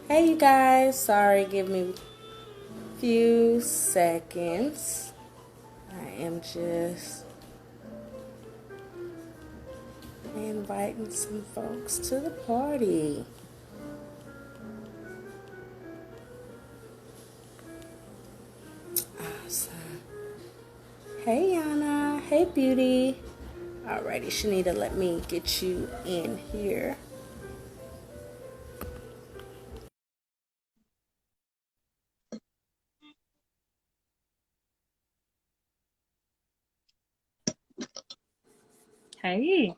Hey you guys, sorry, give me a few seconds. I am just inviting some folks to the party. Awesome. Hey Yana, hey Beauty. Alrighty, Shanita, let me get you in here. Hey,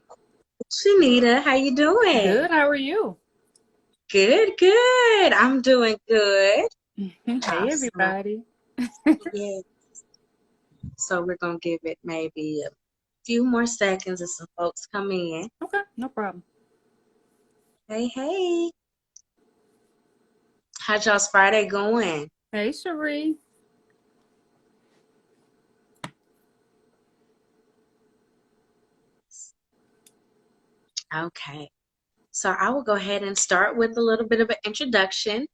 Shanita, how you doing? good. How are you? Good, good. I'm doing good. Hey, Awesome. everybody. Yeah. So we're gonna give it maybe a few more seconds as some folks come in. Okay, no problem. Hey, hey. How's y'all's Friday going? Hey, Cherie. Okay. So I will go ahead and start with a little bit of an introduction.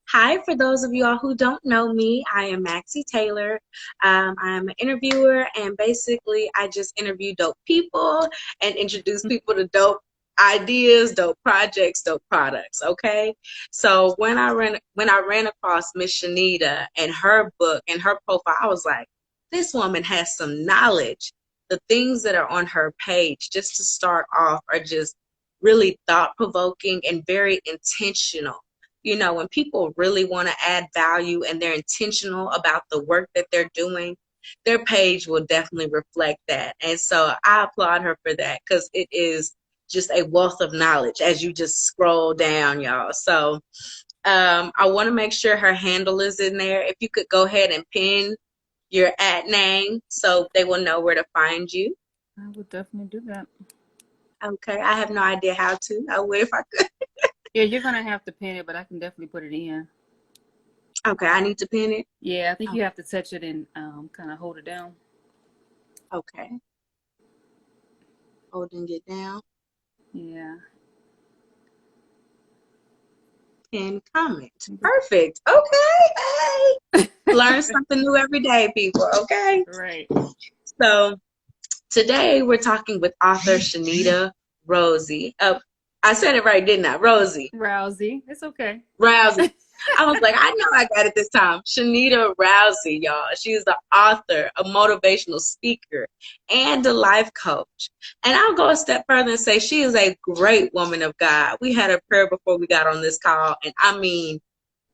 Hi, for those of y'all who don't know me, I am Maxie Taylor. I'm an interviewer, and basically, I just interview dope people and introduce people to dope ideas, dope projects, dope products. Okay, so when I ran across Miss Shanita and her book and her profile, I was like, this woman has some knowledge. The things that are on her page, just to start off, are just really thought provoking and very intentional. You know, when people really want to add value and they're intentional about the work that they're doing, their page will definitely reflect that. And so I applaud her for that because it is just a wealth of knowledge as you just scroll down, y'all. So I want to make sure her handle is in there. If you could go ahead and pin your ad name so they will know where to find you. I would definitely do that. Okay, I have no idea how to. I would if I could. Yeah, you're gonna have to pin it, but I can definitely put it in. Okay, I need to pin it. Yeah, I think Oh, you have to touch it and kind of hold it down. okay, holding it down. Yeah. Pin comment. Perfect. Okay, hey. Learn something new every day, people. Okay. Right. So today we're talking with author Shanita Rosie. I said it right, didn't I? Rosie. Rousey. It's okay. Rousey. I was like, I know I got it this time. Shanita Rousey, y'all. She's the author, a motivational speaker, and a life coach. And I'll go a step further and say she is a great woman of God. We had a prayer before we got on this call, and I mean,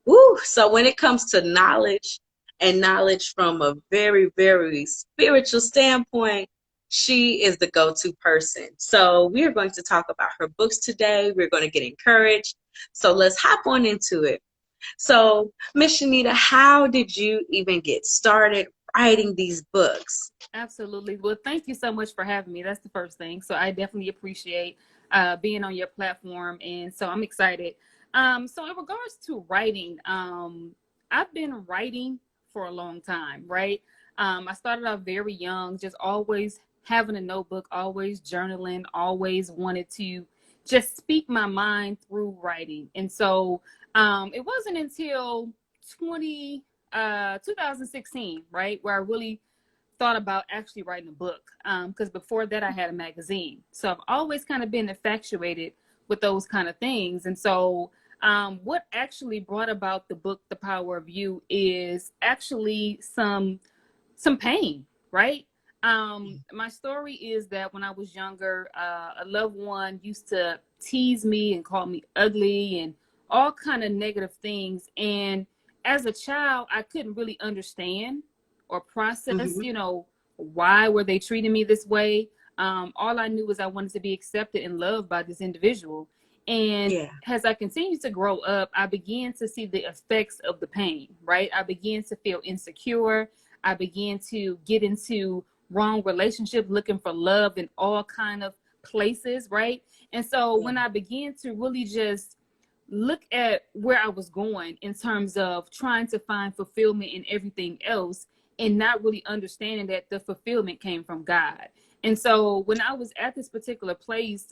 woo. So when it comes to knowledge and knowledge from a very, very spiritual standpoint, she is the go-to person. So we are going to talk about her books today. We're going to get encouraged. So let's hop on into it. So, Miss Shanita, how did you even get started writing these books? Absolutely. Well, thank you so much for having me. That's the first thing. So I definitely appreciate being on your platform, and so I'm excited. So in regards to writing, I've been writing for a long time, right? I started out very young, just always having a notebook, always journaling, always wanted to just speak my mind through writing. And so it wasn't until 20, 2016, right, where I really thought about actually writing a book, because before that I had a magazine. So I've always kind of been infatuated with those kind of things. And so what actually brought about the book The Power of You is actually some pain, right? My story is that when I was younger, a loved one used to tease me and call me ugly and all kind of negative things. And as a child, I couldn't really understand or process, Mm-hmm. why were they treating me this way? All I knew was I wanted to be accepted and loved by this individual. And Yeah. as I continued to grow up, I began to see the effects of the pain, right? I began to feel insecure. I began to get into wrong relationships, looking for love in all kind of places, right? And so Yeah. when I began to really just look at where I was going in terms of trying to find fulfillment in everything else and not really understanding that the fulfillment came from God. And so when I was at this particular place,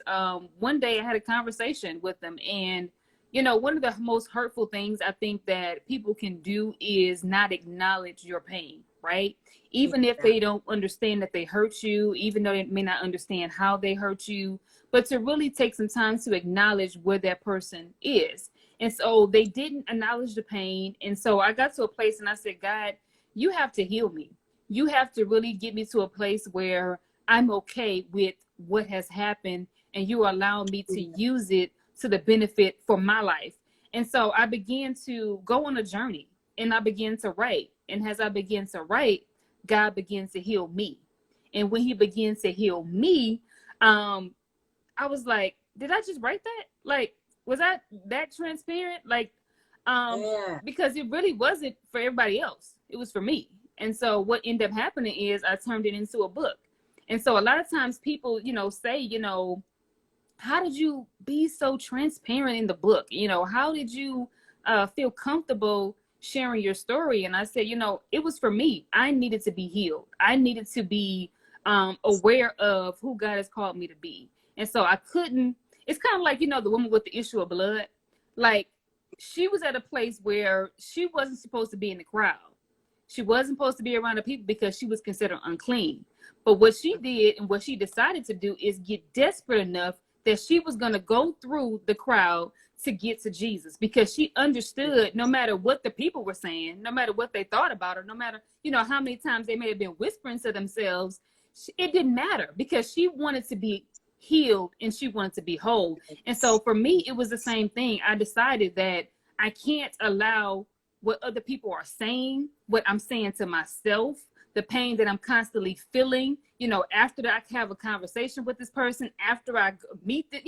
one day I had a conversation with them, and You know, one of the most hurtful things I think that people can do is not acknowledge your pain, right? Even if Yeah. they don't understand that they hurt you, even though they may not understand how they hurt you, but to really take some time to acknowledge where that person is. And so they didn't acknowledge the pain. And so I got to a place and I said, God, you have to heal me. You have to really get me to a place where I'm okay with what has happened and you allow me to use it to the benefit for my life. And so I began to go on a journey and I began to write. And as I began to write, God began to heal me. And when he began to heal me, I was like, did I just write that? Like, was I that transparent? Like, um, Yeah. because it really wasn't for everybody else. It was for me. And so what ended up happening is I turned it into a book. And so a lot of times people, say, how did you be so transparent in the book? How did you feel comfortable sharing your story? And I said, it was for me. I needed to be healed. I needed to be aware of who God has called me to be. And so I couldn't, it's kind of like, the woman with the issue of blood. Like, she was at a place where she wasn't supposed to be in the crowd. She wasn't supposed to be around the people because she was considered unclean. But what she did and what she decided to do is get desperate enough that she was going to go through the crowd to get to Jesus, because she understood no matter what the people were saying, no matter what they thought about her, no matter, how many times they may have been whispering to themselves, it didn't matter, because she wanted to be healed and she wanted to be whole. And so for me, it was the same thing. I decided that I can't allow what other people are saying, what I'm saying to myself, the pain that I'm constantly feeling, after that I have a conversation with this person, after I meet the,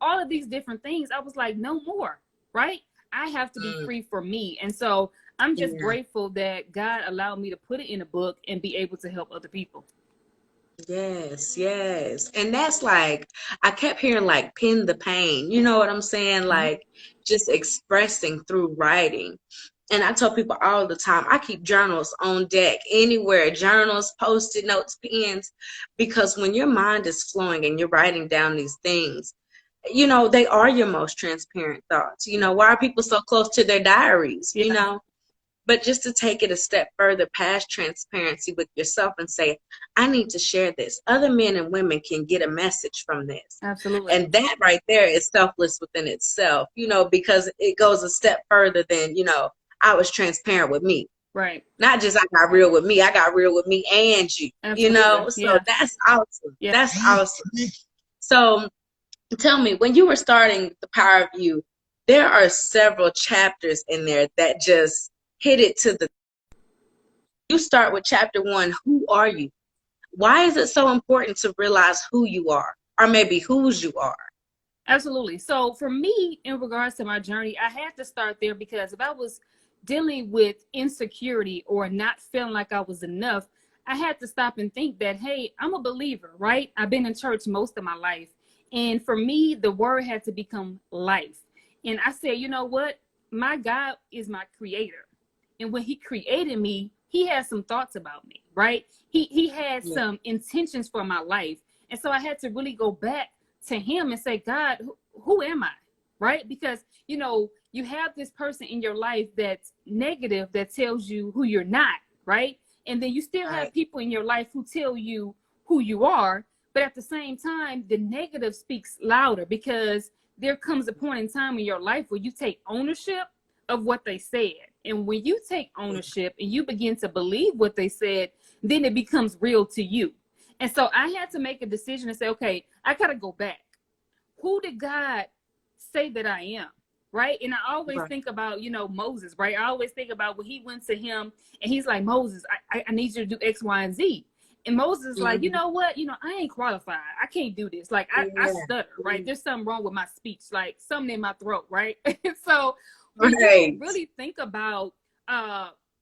all of these different things. I was like, no more, right? I have to be free for me. And so I'm just Yeah. grateful that God allowed me to put it in a book and be able to help other people. Yes, yes. And that's like, I kept hearing like pin the pain. You know what I'm saying? Mhm. Like just expressing through writing. And I tell people all the time, I keep journals on deck, anywhere, journals, post-it notes, pens, because when your mind is flowing and you're writing down these things, they are your most transparent thoughts. Why are people so close to their diaries? Yeah, But just to take it a step further past transparency with yourself and say, I need to share this. Other men and women can get a message from this. absolutely. And that right there is selfless within itself, because it goes a step further than, I was transparent with me. Right. Not just I got real with me, I got real with me and you, Absolutely. So Yeah. that's awesome. Yeah. That's awesome. So tell me, when you were starting The Power of You, there are several chapters in there that just hit it to the. You start with chapter 1. Who are you? Why is it so important to realize who you are, or maybe whose you are? Absolutely. So for me, in regards to my journey, I had to start there, because if I was dealing with insecurity or not feeling like I was enough, I had to stop and think that, hey, I'm a believer, right? I've been in church most of my life. And for me, the word had to become life. And I said, you know what? My God is my creator. And when he created me, he had some thoughts about me, right? He had Yeah. some intentions for my life. And so I had to really go back to him and say, God, who am I? Right? Because, you have this person in your life that's negative, that tells you who you're not, right? And then you still have Right. people in your life who tell you who you are. But at the same time, the negative speaks louder, because there comes a point in time in your life where you take ownership of what they said. And when you take ownership and you begin to believe what they said, then it becomes real to you. And so I had to make a decision and say, okay, I got to go back. Who did God say that I am? Right. And I always Right. think about, Moses, right? I always think about when he went to him and he's like, Moses, I need you to do X, Y, and Z. And Moses is like, you Mm-hmm. know what? I ain't qualified. I can't do this. Like, I Yeah. stutter, right? Mhm. There's something wrong with my speech, like something in my throat, right? And so when you Right. really think about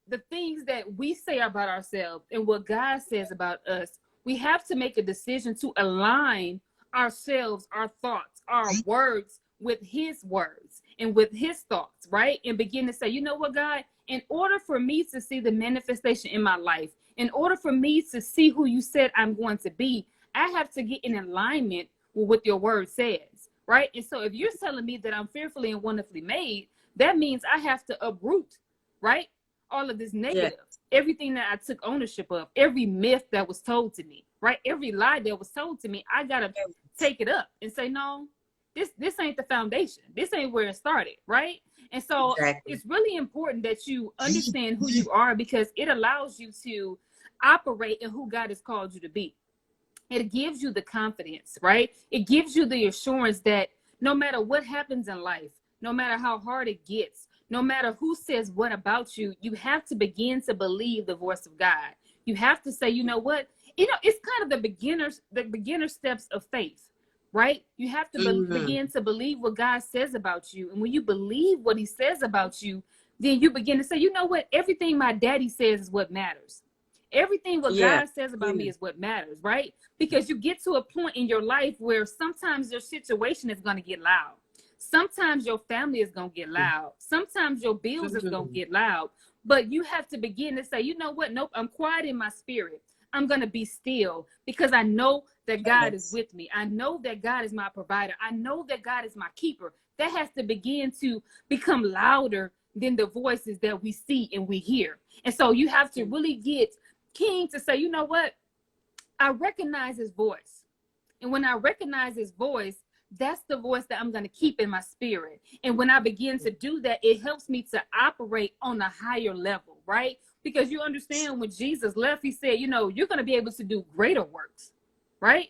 the things that we say about ourselves and what God says about us, we have to make a decision to align ourselves, our thoughts, our words with his words and with his thoughts, right? And begin to say, you know what, God, in order for me to see the manifestation in my life, in order for me to see who you said I'm going to be, I have to get in alignment with what your word says, right? And so if you're telling me that I'm fearfully and wonderfully made, that means I have to uproot, right? All of this Yeah. negative, everything that I took ownership of, every myth that was told to me, right? Every lie that was told to me, I gotta take it up and say, no, this ain't the foundation. This ain't where it started, right? And so Exactly. it's really important that you understand who you are, because it allows you to operate in who God has called you to be. It gives you the confidence, right? It gives you the assurance that no matter what happens in life, no matter how hard it gets, no matter who says what about you, you have to begin to believe the voice of God. You have to say, you know what? It's kind of the beginner steps of faith, right? You have to Mm-hmm. begin to believe what God says about you. And when you believe what he says about you, then you begin to say, you know what? Everything my daddy says is what matters. Everything what Yeah. God says about Yeah. me is what matters, right? Because you get to a point in your life where sometimes your situation is going to get loud. Sometimes your family is going to get loud. Sometimes your bills is going to Mm-hmm. get loud. But you have to begin to say, you know what? Nope, I'm quiet in my spirit. I'm going to be still because I know that God is Yes. with me. I know that God is my provider. I know that God is my keeper. That has to begin to become louder than the voices that we see and we hear. And so you have to really get keen to say, you know what? I recognize his voice. And when I recognize his voice, that's the voice that I'm going to keep in my spirit. And when I begin to do that, it helps me to operate on a higher level, right? Because you understand when Jesus left, he said, you know, you're going to be able to do greater works, right?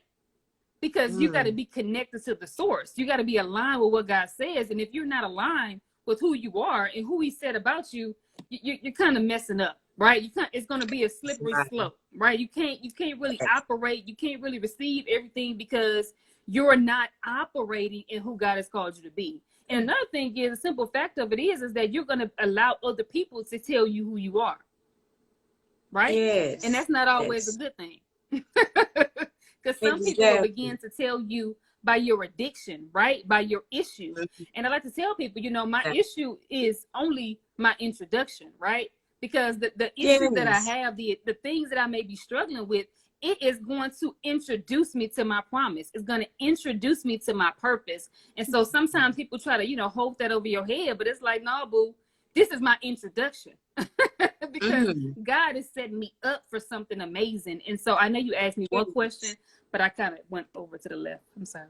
Because you got to Mm. be connected to the source. You got to be aligned with what God says. And if you're not aligned with who you are and who he said about you, you're kind of messing up, right? It's going to be a slippery slope, right? You can't really Yes. operate. You can't really receive everything because you're not operating in who God has called you to be. And another thing is, a simple fact of it is that you're going to allow other people to tell you who you are, right? And Yes. that's not always a Yes. good thing. Because some people will Exactly. begin to tell you by your addiction, right? By your issue. Mhm. And I like to tell people, you know, my issue is only my introduction, right? Because the issues that I Yes. have, the things that I may be struggling with, it is going to introduce me to my promise. It's going to introduce me to my purpose. And so sometimes people try to, hold that over your head, but it's like, no, boo, this is my introduction. Because Mm-hmm. God is setting me up for something amazing. And so I know you asked me one question, but I kind of went over to the left. I'm sorry.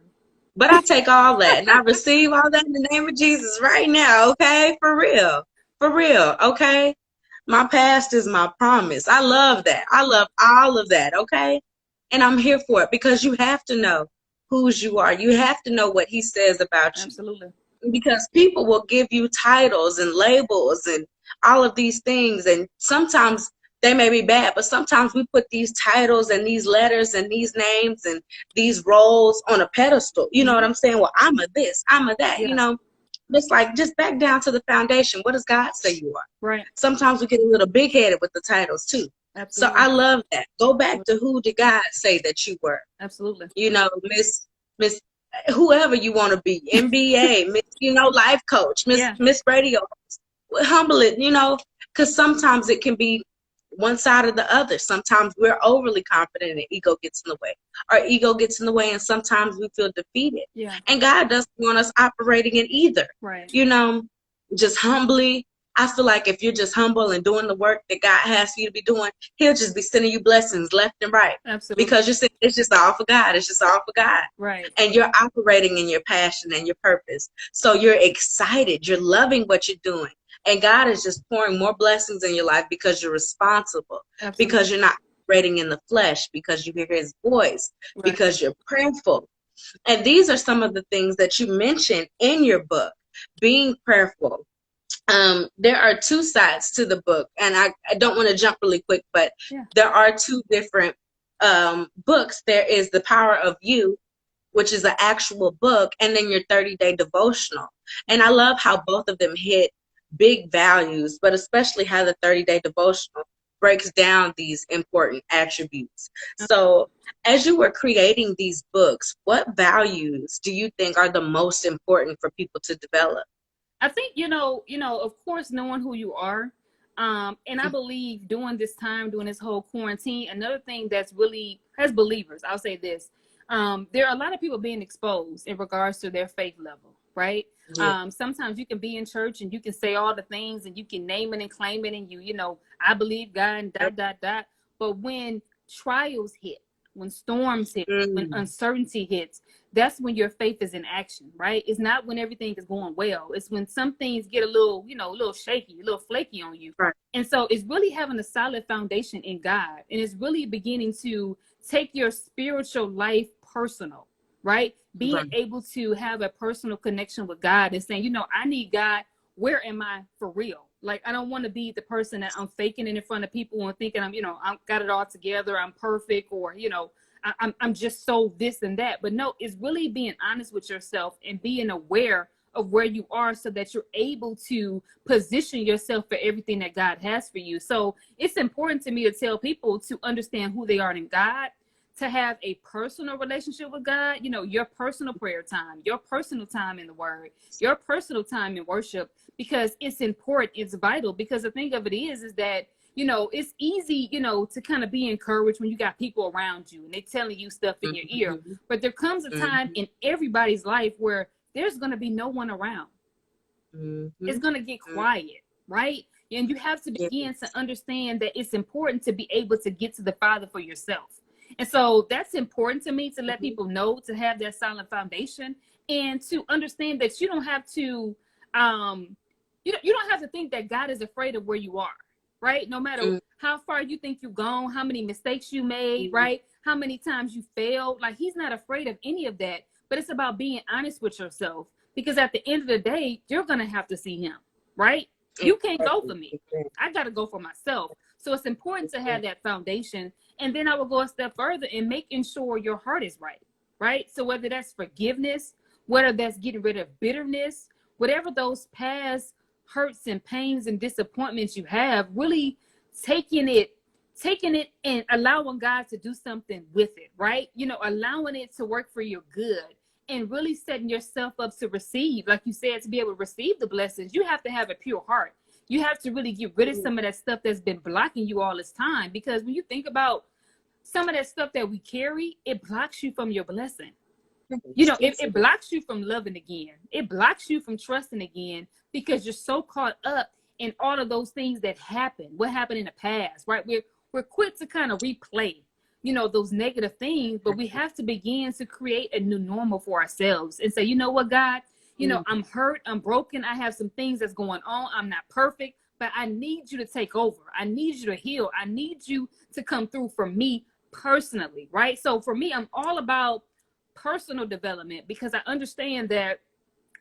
But I take all that and I receive all that in the name of Jesus right now, okay? For real. For real, okay? My past is my promise. I love that. I love all of that, okay? And I'm here for it because you have to know whose you are. You have to know what he says about you. Absolutely. Because people will give you titles and labels and all of these things, and sometimes they may be bad, but sometimes we put these titles and these letters and these names and these roles on a pedestal. You know what Mm-hmm. I'm saying? Well, I'm a this, I'm a that, Yeah. it's like just back down to the foundation. What does God say you are? Right. Sometimes we get a little big headed with the titles too. So Absolutely. I love that. Go back to who did God say that you were? Absolutely. Miss whoever you want to be, MBA, Miss, life coach, Miss Yeah. Miss Radio. Humble it, because sometimes it can be one side or the other. Sometimes we're overly confident and ego gets in the way. Our ego gets in the way, and sometimes we feel defeated. Yeah. And God doesn't want us operating in either. Right. You know, just humbly. I feel like if you're just humble and doing the work that God has for you to be doing, he'll just be sending you blessings left and right. Absolutely. Because it's just all for God. It's just all for God. Right. And you're operating in your passion and your purpose. So you're excited. You're loving what you're doing. And God is just pouring more blessings in your life because you're responsible, Absolutely. because you're not operating in the flesh, because you hear his voice, Right. because you're prayerful. And these are some of the things that you mentioned in your book, being prayerful. There are two sides to the book, and I don't want to jump really quick, but Yeah. there are two different books. There is The Power of You, which is an actual book, and then your 30-day devotional. And I love how both of them hit big values, but especially how the 30-day devotional breaks down these important attributes. So, as you were creating these books, what values do you think are the most important for people to develop? I think, of course, knowing who you are. And I believe during this time, during this whole quarantine, another thing that's really, as believers, I'll say this, there are a lot of people being exposed in regards to their faith level, right? Yeah. Sometimes you can be in church and you can say all the things and you can name it and claim it, and you know, I believe God and dot dot dot. But when trials hit, when storms hit, when Mm, uncertainty hits, that's when your faith is in action, right? It's not when everything is going well. It's when some things get a little, you know, a little shaky, a little flaky on you. right. And so it's really having a solid foundation in God. And it's really beginning to take your spiritual life personal, right? Being Right. able to have a personal connection with God and saying, you know, I need God. Where am I for real? Like, I don't want to be the person that I'm faking it in front of people and thinking I'm, you know, I've got it all together, I'm perfect, or, you know, I'm just so this and that. But no, it's really being honest with yourself and being aware of where you are so that you're able to position yourself for everything that God has for you. So it's important to me to tell people to understand who they are in God, to have a personal relationship with God, you know, your personal prayer time, your personal time in the word, your personal time in worship, because it's important, it's vital. Because the thing of it is that, you know, it's easy, you know, to kind of be encouraged when you got people around you and they telling you stuff in your ear. Mm-hmm. But there comes a time Mm-hmm. in everybody's life where there's going to be no one around. Mm-hmm. It's going to get quiet, right? And you have to Yeah. begin to understand that it's important to be able to get to the Father for yourself. And so that's important to me, to let Mm-hmm. people know, to have that solid foundation, and to understand that you don't have to, um, you don't have to think that God is afraid of where you are, right? No matter how far you think you've gone, how many mistakes you made, Mm-hmm. right? How many times you failed, like He's not afraid of any of that. But it's about being honest with yourself, because at the end of the day, you're going to have to see Him, right? You can't go Exactly. for me. Exactly. I got to go for myself. So it's important to have Exactly. that foundation. And then I will go a step further in making sure your heart is right, right? So whether that's forgiveness, whether that's getting rid of bitterness, whatever those past hurts and pains and disappointments you have, really taking it and allowing God to do something with it, right? You know, allowing it to work for your good, and really setting yourself up to receive, like you said, to be able to receive the blessings. You have to have a pure heart. You have to really get rid of some of that stuff that's been blocking you all this time. Because when you think about some of that stuff that we carry, it blocks you from your blessing. You know, it blocks you from loving again. It blocks you from trusting again, because you're so caught up in all of those things that happened, what happened in the past, right? We're quick to kind of replay, you know, those negative things, but we have to begin to create a new normal for ourselves and say, you know what, God, you know, I'm hurt, I'm broken, I have some things that's going on, I'm not perfect, but I need you to take over. I need you to heal. I need you to come through for me personally, right? So for me, I'm all about personal development, because I understand that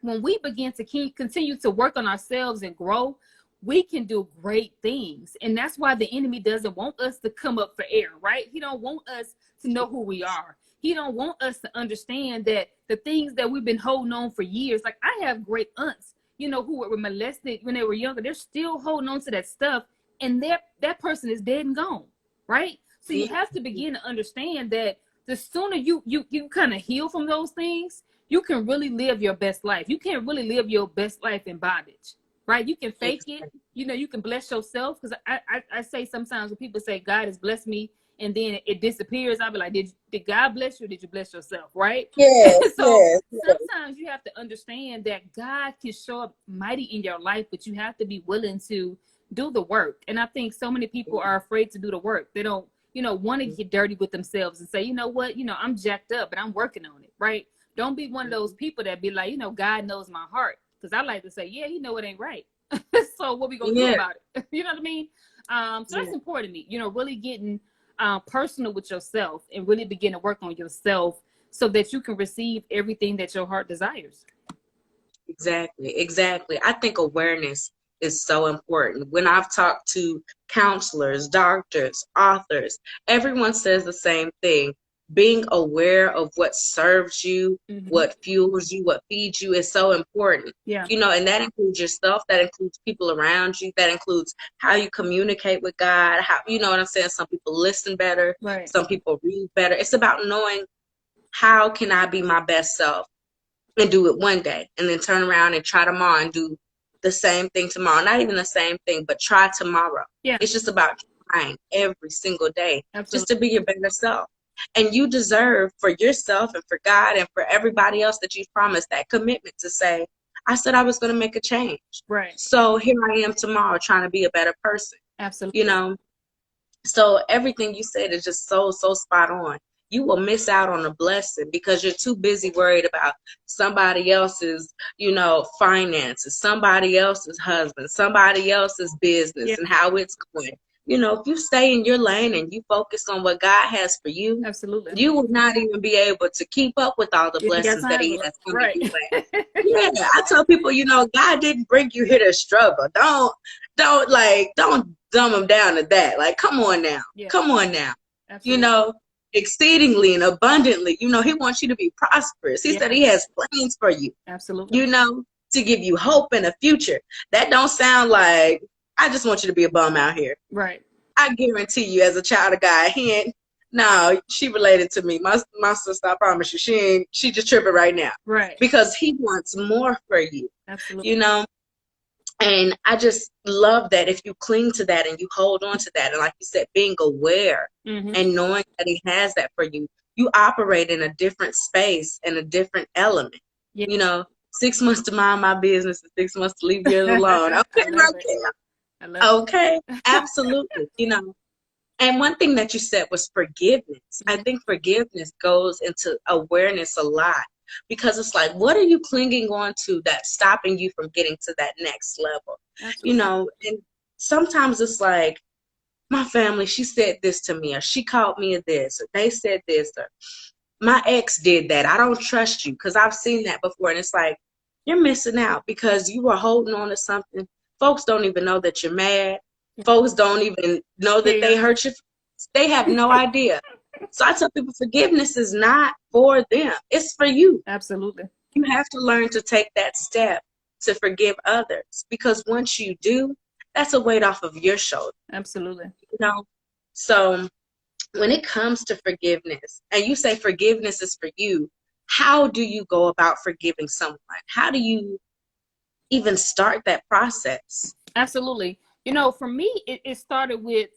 when we begin to continue to work on ourselves and grow, we can do great things. And that's why the enemy doesn't want us to come up for air, right? He don't want us to know who we are. He don't want us to understand that the things that we've been holding on for years, like I have great aunts, you know, who were molested when they were younger. They're still holding on to that stuff, and that person is dead and gone, right? So you Yeah. have to begin to understand that the sooner you kind of heal from those things, you can really live your best life. You can't really live your best life in bondage, right? You can fake it. Exactly. You know, you can bless yourself. Because I say sometimes when people say God has blessed me and then it disappears, I'll be like, did God bless you, or did you bless yourself, right? Yes, So yes, yes. sometimes you have to understand that God can show up mighty in your life, but you have to be willing to do the work. And I think so many people are afraid to do the work. They don't, you know, want to get dirty with themselves and say, you know what, you know, I'm jacked up, but I'm working on it, right? Don't be one of those people that be like, you know, God knows my heart. Because I like to say, yeah, you know it ain't right. So what we gonna do Yeah. about it? You know what I mean? So Yeah. that's important to me, you know, really getting personal with yourself and really begin to work on yourself so that you can receive everything that your heart desires. Exactly, exactly. I think awareness is so important. When I've talked to counselors, doctors, authors, everyone says the same thing. Being aware of what serves you, Mm-hmm. what fuels you, what feeds you is so important. Yeah. You know, and that includes yourself, that includes people around you, that includes how you communicate with God, how, you know what I'm saying? Some people listen better, Right. some people read better. It's about knowing, how can I be my best self? And do it one day and then turn around and try tomorrow and do the same thing tomorrow. Not even the same thing, but try tomorrow. Yeah. It's just about trying every single day just Absolutely. to be your better self. And you deserve for yourself and for God and for everybody else that you've promised that commitment to say, I said I was going to make a change. Right. So here I am tomorrow trying to be a better person, you Absolutely. know? So everything you said is just so, so spot on. You will miss out on a blessing because you're too busy worried about somebody else's, finances, somebody else's husband, somebody else's business Yeah. and how it's going. If you stay in your lane and you focus on what God has for you, Absolutely. you will not even be able to keep up with all the You ain't got blessings that time He for it. has coming Right. your way. Yeah, I tell people, God didn't bring you here to struggle. Don't dumb them down to that. Like, come on now. Yeah. Come on now. You Absolutely. know, exceedingly and abundantly, He wants you to be prosperous. He said Yeah. He has plans for you, Absolutely. you know, to give you hope and a future. That don't sound like, I just want you to be a bum out here. Right. I guarantee you, as a child of God, no, she related to me. My sister, I promise you, she just tripping right now. Right. Because He wants more for you, Absolutely. you know? And I just love that if you cling to that and you hold on to that, and like you said, being aware Mm-hmm. and knowing that He has that for you, you operate in a different space and a different element. Yeah. 6 months to mind my business and 6 months to leave you alone. I Okay, love it. Raquel. I love it. Okay, absolutely. And one thing that you said was forgiveness. I Mm-hmm. think forgiveness goes into awareness a lot because it's like, what are you clinging on to that's stopping you from getting to that next level? Absolutely. And sometimes it's like, my family, she said this to me, or she called me a this, or they said this, or my ex did that. I don't trust you because I've seen that before. And it's like, you're missing out because you are holding on to something. Folks don't even know that you're mad. Yeah. Folks don't even know that they Care. hurt you. They have no idea. So I tell people forgiveness is not for them. It's for you. Absolutely. You have to learn to take that step to forgive others because once you do, that's a weight off of your shoulder. Absolutely. You know? So when it comes to forgiveness, and you say forgiveness is for you, how do you go about forgiving someone? How do you even start that process? Absolutely. For me, it started with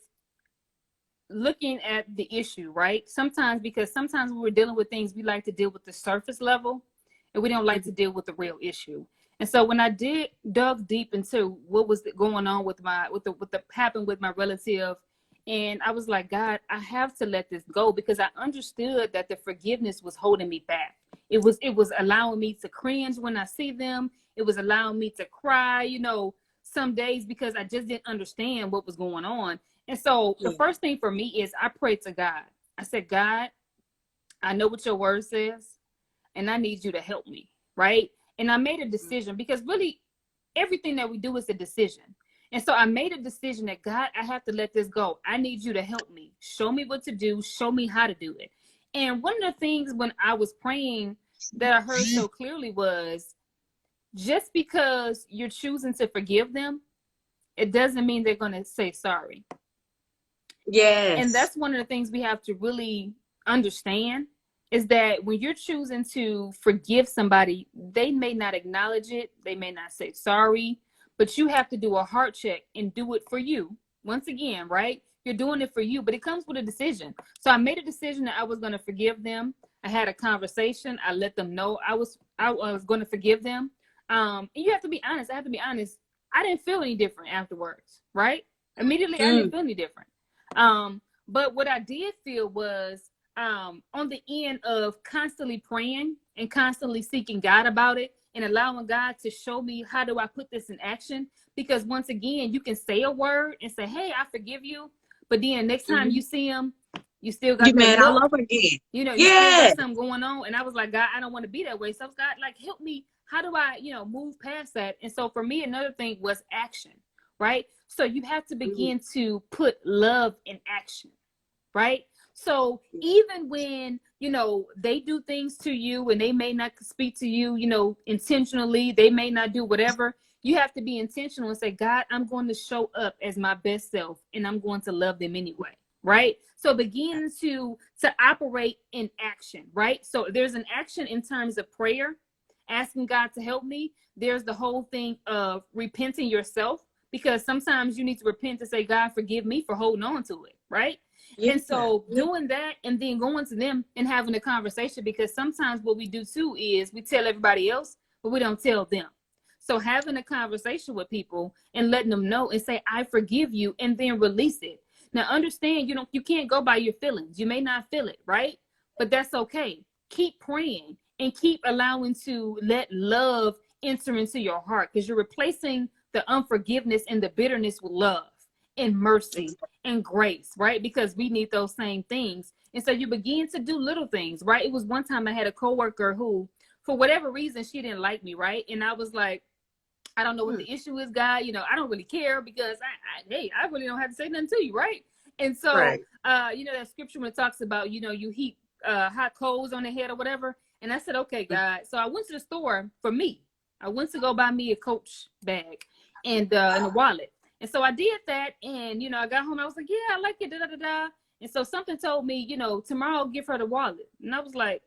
looking at the issue, right? Because sometimes when we're dealing with things, we like to deal with the surface level and we don't like to deal with the real issue. And so when I dug deep into what was going on with the happened with my relative, and I was like, God, I have to let this go because I understood that the forgiveness was holding me back. It was allowing me to cringe when I see them. It was allowing me to cry, some days because I just didn't understand what was going on. And so the first thing for me is I prayed to God. I said, God, I know what your word says, and I need you to help me, right? And I made a decision because really everything that we do is a decision. And so I made a decision that God, I have to let this go. I need you to help me. Show me what to do. Show me how to do it. And one of the things when I was praying that I heard so clearly was just because you're choosing to forgive them, it doesn't mean they're going to say sorry. And Yes. that's one of the things we have to really understand is that when you're choosing to forgive somebody, they may not acknowledge it, they may not say sorry, but you have to do a heart check and do it for you. Once again, right? You're doing it for you, but it comes with a decision. So I made a decision that I was going to forgive them. I had a conversation. I let them know I was going to forgive them. And you have to be honest. I have to be honest. I didn't feel any different afterwards, right? Immediately, I didn't feel any different. But what I did feel was on the end of constantly praying and constantly seeking God about it and allowing God to show me how do I put this in action. Because once again, you can say a word and say, hey, I forgive you. But then next time you see him, you still You got that mad all look. over again. You still Yeah. got something going on. And I was like, God, I don't want to be that way. So God, like, help me. How do I, move past that? And so for me, another thing was action, right? So you have to begin to put love in action, right? So even when, they do things to you and they may not speak to you, intentionally, they may not do whatever, you have to be intentional and say, God, I'm going to show up as my best self and I'm going to love them anyway, right? So begin to operate in action, right? So there's an action in terms of prayer, asking God to help me. There's the whole thing of repenting yourself, because sometimes you need to repent to say, God, forgive me for holding on to it, right? Yeah. And so Yeah. doing that and then going to them and having a conversation, because sometimes what we do too is we tell everybody else, but we don't tell them. So having a conversation with people and letting them know and say, I forgive you, and then release it. Now understand, you can't go by your feelings. You may not feel it, right? But that's okay. Keep praying and keep allowing to let love enter into your heart, because you're replacing the unforgiveness and the bitterness with love and mercy and grace, right? Because we need those same things. And so you begin to do little things, right? It was one time I had a coworker who, for whatever reason, she didn't like me, right? And I was like, I don't know what the issue is, God. I don't really care, because hey, I really don't have to say nothing to you, right? And so, Right. that scripture when it talks about, you heap hot coals on the head or whatever. And I said, okay, God. So I went to the store for me. I went to go buy me a Coach bag and a wallet. And so I did that. And, I got home. I was like, yeah, I like it. Da, da, da, da. And so something told me, tomorrow I'll give her the wallet. And I was like,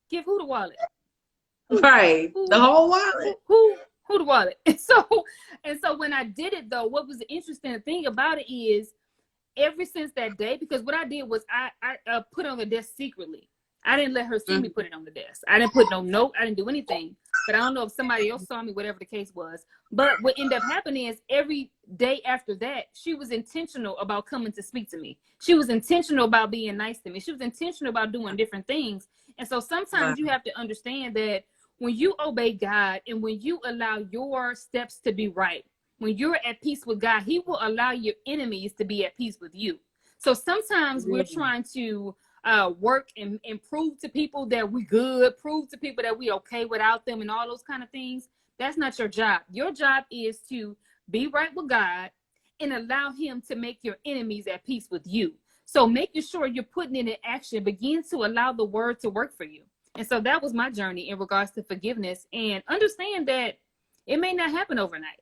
give who the wallet? Who? Right. The Who? whole wallet. Who the wallet? And so when I did it though, what was the interesting thing about it is, ever since that day, because what I did was I put it on the desk secretly. I didn't let her see me put it on the desk. I didn't put no note. I didn't do anything. But I don't know if somebody else saw me, whatever the case was. But what ended up happening is every day after that, she was intentional about coming to speak to me. She was intentional about being nice to me. She was intentional about doing different things. And so Wow. sometimes you have to understand that when you obey God and when you allow your steps to be right, when you're at peace with God, he will allow your enemies to be at peace with you. So sometimes we're trying to work and prove to people that we good, prove to people that we okay without them and all those kind of things. That's not your job. Your job is to be right with God and allow him to make your enemies at peace with you. So making sure you're putting it in action, begin to allow the word to work for you. And so that was my journey in regards to forgiveness, and understand that it may not happen overnight,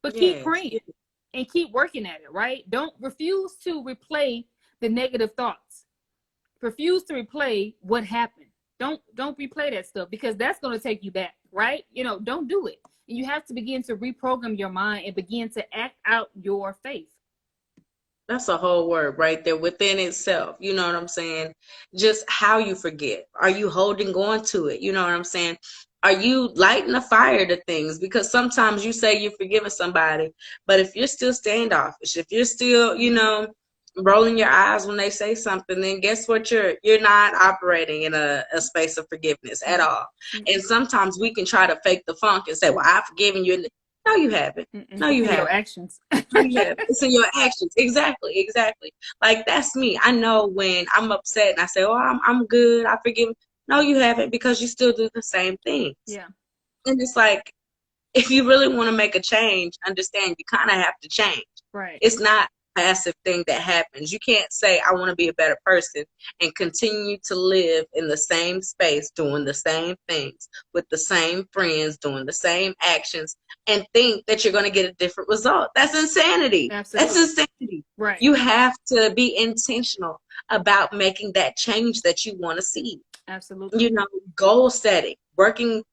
but keep Yes. praying and keep working at it, right? Don't refuse to replay the negative thoughts. Refuse to replay what happened. Don't replay that stuff, because that's going to take you back, right? Don't do it. And you have to begin to reprogram your mind and begin to act out your faith. That's a whole word right there within itself. You know what I'm saying? Just how you forget. Are you holding on to it? You know what I'm saying? Are you lighting a fire to things? Because sometimes you say you're forgiving somebody, but if you're still standoffish, if you're still, rolling your eyes when they say something, then guess what? You're not operating in a space of forgiveness at all. And sometimes we can try to fake the funk and say, well, I've forgiven you. No, you haven't. No, you It's in your haven't. actions. Yeah, it's in your actions. Exactly, exactly. Like that's me. I know when I'm upset and I say, "Oh, I'm good. I forgive." No, you haven't, because you still do the same things. Yeah. And it's like, if you really want to make a change, understand you kind of have to change. Right. It's not a passive thing that happens. You can't say, I want to be a better person and continue to live in the same space, doing the same things, with the same friends, doing the same actions, and think that you're going to get a different result. That's insanity. That's Absolutely. insanity. Right. You have to be intentional about making that change that you want to see. Absolutely. Goal setting, working,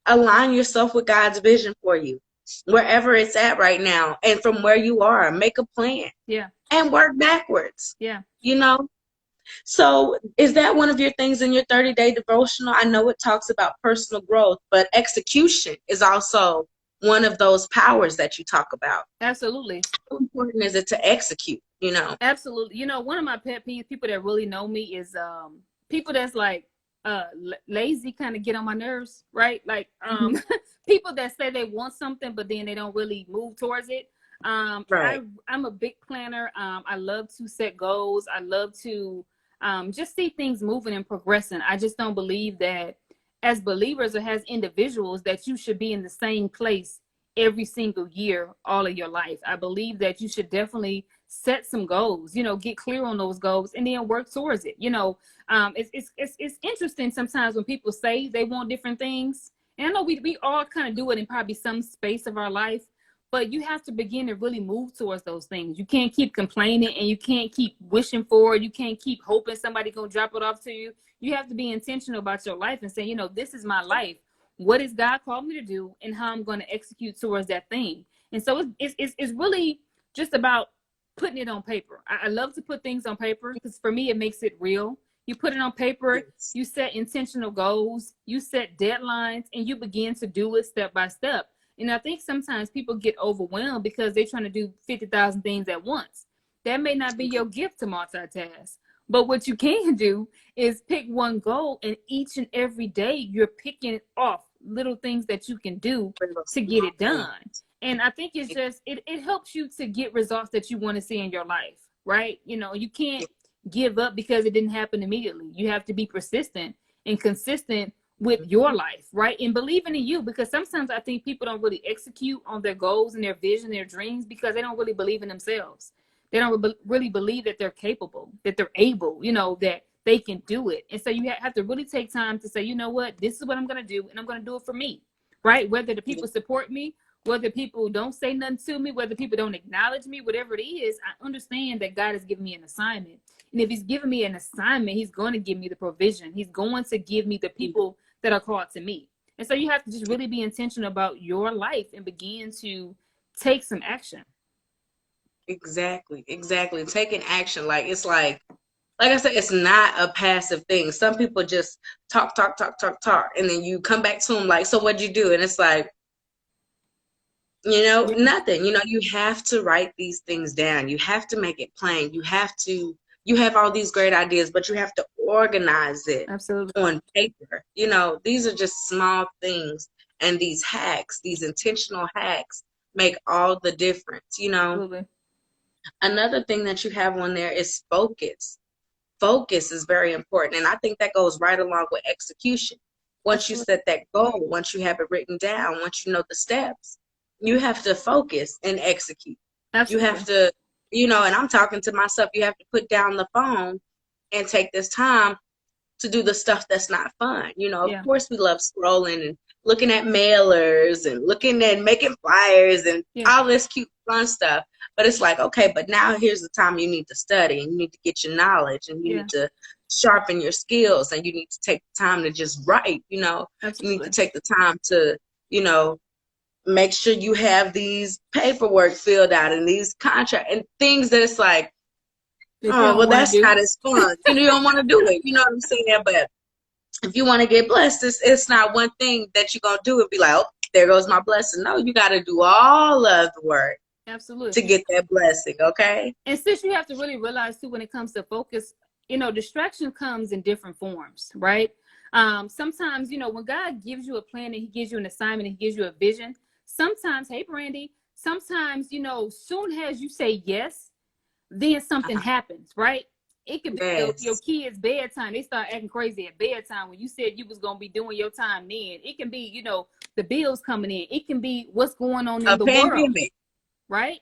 align yourself with God's vision for you, wherever it's at right now. And from where you are, make a plan Yeah. and work backwards. Yeah. You know? So is that one of your things in your 30-day devotional? I know it talks about personal growth, but execution is also one of those powers that you talk about. Absolutely. How important is it to execute, Absolutely. One of my pet peeves, people that really know me, is people that's like lazy, kind of get on my nerves, right? Like people that say they want something but then they don't really move towards it. Right. I'm a big planner. I love to set goals. I love to just see things moving and progressing. I just don't believe that as believers or as individuals that you should be in the same place every single year, all of your life. I believe that you should definitely set some goals, get clear on those goals and then work towards it. It's interesting sometimes when people say they want different things. And I know we all kind of do it in probably some space of our life, but you have to begin to really move towards those things. You can't keep complaining and you can't keep wishing for it. You can't keep hoping somebody gonna drop it off to you. You have to be intentional about your life and say, this is my life. What is God called me to do and how I'm going to execute towards that thing? And so it's really just about putting it on paper. I love to put things on paper because for me, it makes it real. You put it on paper, Yes. you set intentional goals, you set deadlines, and you begin to do it step by step. And I think sometimes people get overwhelmed because they're trying to do 50,000 things at once. That may not be your gift to multitask. But what you can do is pick one goal, and each and every day you're picking off little things that you can do Real to get small it done. things. And I think it's just it helps you to get results that you want to see in your life, right? You know, you can't give up because it didn't happen immediately. You have to be persistent and consistent with your life, right? And believing in you, because sometimes I think people don't really execute on their goals and their vision, their dreams, because they don't really believe in themselves. They don't really believe that they're capable, that they're able, you know, that they can do it. And so you have to really take time to say, you know what, this is what I'm going to do, and I'm going to do it for me, right? Whether the people support me, whether people don't say nothing to me, whether people don't acknowledge me, whatever it is, I understand that God has given me an assignment. And if he's giving me an assignment, he's going to give me the provision. He's going to give me the people that are called to me. And so you have to just really be intentional about your life and begin to take some action. Exactly, exactly. Taking action, like I said, it's not a passive thing. Some people just talk, talk, talk, talk, talk, and then you come back to them like, so what'd you do? And it's like, Yeah, nothing. You have to write these things down. You have to make it plain. You have all these great ideas, but you have to organize it absolutely. on paper. These are just small things, and these hacks, these intentional hacks make all the difference. Absolutely. Another thing that you have on there is focus. Focus is very important, and I think that goes right along with execution. Once you Absolutely. set that goal, once you have it written down, once you know the steps, you have to focus and execute. You have Absolutely. to, and I'm talking to myself, you have to put down the phone and take this time to do the stuff that's not fun. Of Yeah. course we love scrolling and looking at mailers and looking at making flyers and Yeah. all this cute fun stuff. But it's like, okay, but now here's the time you need to study and you need to get your knowledge and you Yeah. need to sharpen your skills and you need to take the time to just write. You need to Absolutely. take the time to, you know, make sure you have these paperwork filled out and these contract and things that it's like, That you oh, don't well, want to that's do. not as fun. You don't want to do it. You know what I'm saying? But if you want to get blessed, it's not one thing that you're going to do and be like, oh, there goes my blessing. No, you got to do all of the work Absolutely. to get that blessing, okay? And since you have to really realize too, when it comes to focus, distraction comes in different forms, right? Sometimes, when God gives you a plan and he gives you an assignment and he gives you a vision, sometimes, hey, Brandy, sometimes, soon as you say yes, then something Uh-huh. happens, right? It could be your Yes. kids' bedtime. They start acting crazy at bedtime when you said you was going to be doing your time then. It can be, the bills coming in. It can be what's going on in A the world, pandemic. right?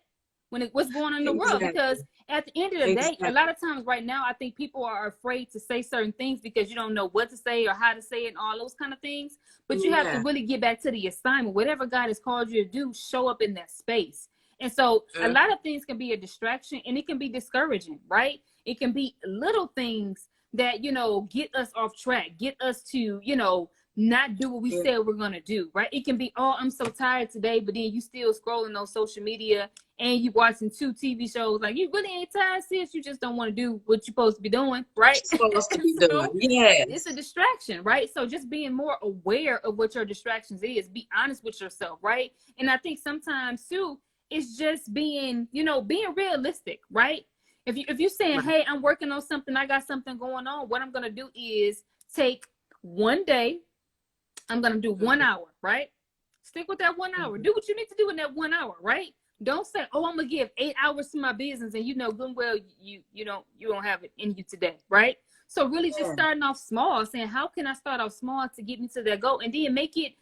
What's going on in the world, Exactly. because at the end of the day, a Exactly. lot of times right now, I think people are afraid to say certain things because you don't know what to say or how to say it and all those kind of things. But you have to Yeah. really get back to the assignment. Whatever God has called you to do, show up in that space. And so a lot of things can be a distraction and it can be discouraging, right? It can be little things that, get us off track, get us to, not do what we Yeah. said we're going to do, right? It can be, oh, I'm so tired today, but then you still scrolling on social media and you watching 2 TV shows. Like, you really ain't tired, sis. You just don't want to do what you're supposed to be doing, right? She's supposed to be doing. So it's a Yes. distraction, right? So just being more aware of what your distractions is, be honest with yourself, right? And I think sometimes too, it's just being realistic, right? If you're saying, Right. hey, I'm working on something, I got something going on, what I'm gonna do is take one day, I'm gonna do 1 hour, right? Stick with that 1 hour. Mhm. Do what you need to do in that 1 hour, right? Don't say, "Oh, I'm gonna give 8 hours to my business," and good and well you don't have it in you today, right? So really, just Yeah. starting off small, saying, "How can I start off small to get me to that goal?" And then make it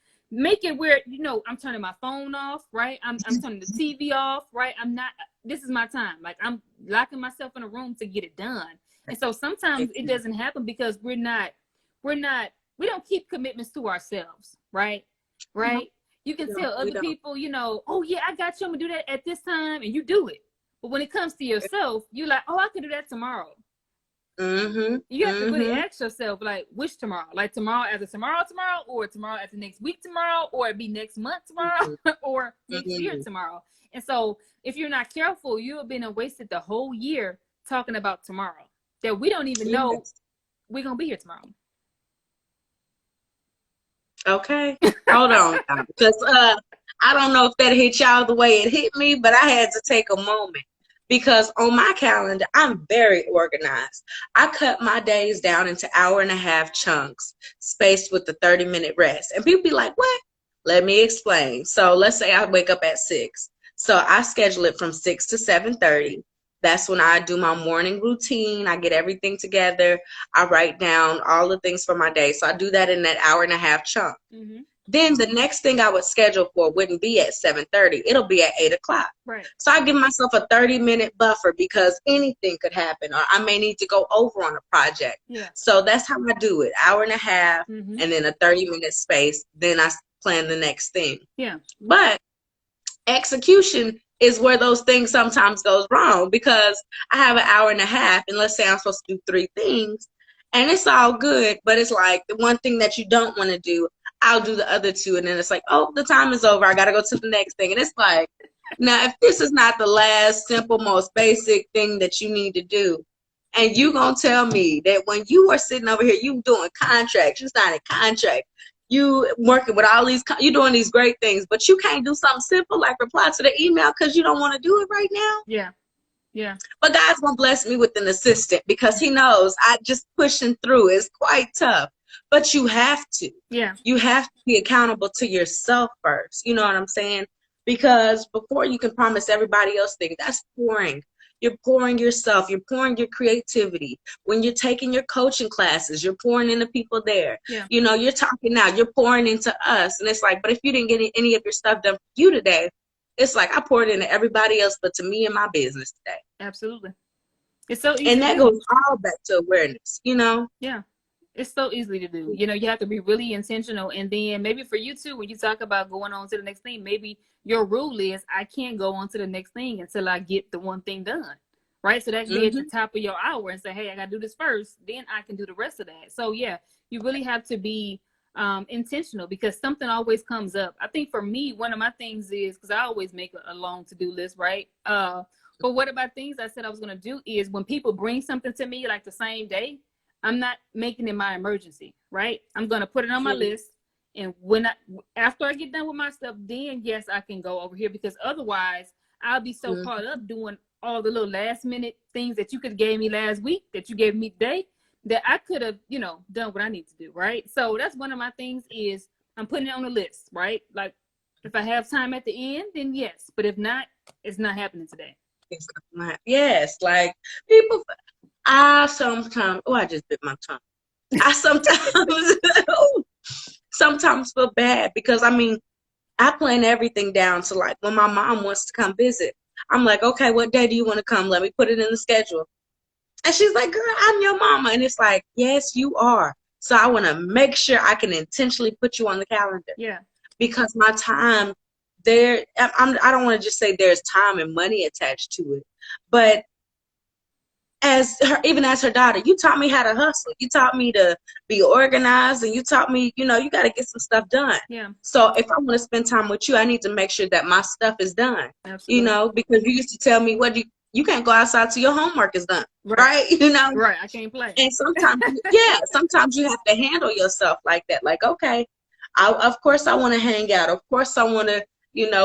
where I'm turning my phone off, right? I'm turning the TV off, right? I'm not. This is my time. Like, I'm locking myself in a room to get it done. And so sometimes it Exactly. doesn't happen because we're not we don't keep commitments to ourselves, right? No, Right? You can we tell don't. We other don't. people, oh yeah, I got you. I'm gonna do that at this time, and you do it. But when it comes to yourself, you're like, oh, I can do that tomorrow. Mm-hmm. You have to really Mm-hmm. ask yourself, like, which tomorrow? Like tomorrow after tomorrow, or tomorrow after next week tomorrow, or it be next month tomorrow, or next year Mm-hmm. tomorrow. And so if you're not careful, you have been and wasted the whole year talking about tomorrow that we don't even know Yes. we're gonna be here tomorrow. Okay. Hold on, y'all, because I don't know if that hit y'all the way it hit me, but I had to take a moment because on my calendar, I'm very organized. I cut my days down into hour and a half chunks, spaced with the 30-minute rest. And people be like, "What?" Let me explain. So let's say I wake up at 6. So I schedule it from 6 to 7:30. That's when I do my morning routine. I get everything together. I write down all the things for my day. So I do that in that hour and a half chunk. Mm-hmm. Then the next thing I would schedule for wouldn't be at 7:30. It'll be at 8 o'clock. Right. So I give myself a 30-minute buffer because anything could happen, or I may need to go over on a project. Yeah. So that's how I do it. Hour and a half, Mm-hmm. and then a 30-minute space. Then I plan the next thing. Yeah. But execution is where those things sometimes goes wrong because I have an hour and a half, and let's say I'm supposed to do 3 things, and it's all good, but it's like the one thing that you don't want to do, I'll do the other 2, and then it's like, oh, the time is over. I got to go to the next thing. And it's like, now, if this is not the last, simple, most basic thing that you need to do, and you going to tell me that when you are sitting over here, you doing contracts, you signing contracts, you working with all these, you doing these great things, but you can't do something simple like reply to the email because you don't want to do it right now. Yeah. Yeah. But God's gonna bless me with an assistant because He knows I just pushing through is quite tough. But you have to. Yeah. You have to be accountable to yourself first. You know what I'm saying? Because before you can promise everybody else things, that's pouring. You're pouring yourself. You're pouring your creativity. When you're taking your coaching classes, you're pouring into people there. Yeah. You know, you're talking now. You're pouring into us, and it's like, but if you didn't get any of your stuff done for you today, it's like I poured into everybody else, but to me and my business today. Absolutely. It's so easy And to that do. goes all back to awareness, you know? Yeah. It's so easy to do. You know, you have to be really intentional. And then maybe for you too, when you talk about going on to the next thing, maybe your rule is I can't go on to the next thing until I get the one thing done. Right. So that can be at the Mm-hmm. top of your hour and say, hey, I got to do this first. Then I can do the rest of that. So, yeah, you really have to be intentional because something always comes up. I think for me, one of my things is because I always make a long to-do list. Right. But what about things I said I was going to do is when people bring something to me like the same day, I'm not making it my emergency, right? I'm gonna put it on my list, and after I get done with my stuff, then yes, I can go over here because otherwise I'll be so Mm-hmm. caught up doing all the little last minute things that you could have gave me last week that you gave me today that I could have, done what I need to do, right? So that's one of my things is I'm putting it on the list, right? Like if I have time at the end, then yes, but if not, it's not happening today. Yes, like people, I sometimes, oh, I just bit my tongue. I sometimes, sometimes feel bad because I mean, I plan everything down to like when my mom wants to come visit. I'm like, okay, what day do you want to come? Let me put it in the schedule. And she's like, girl, I'm your mama. And it's like, yes, you are. So I want to make sure I can intentionally put you on the calendar Yeah. because my time there, I don't want to just say there's time and money attached to it, but even as her daughter, you taught me how to hustle. You taught me to be organized, and you taught me, you got to get some stuff done. Yeah. So if I want to spend time with you, I need to make sure that my stuff is done. Absolutely. Because you used to tell me what you can't go outside till your homework is done, right? Right. I can't play. And sometimes, yeah, sometimes you have to handle yourself like that. Like, okay, of course I want to hang out. Of course I want to,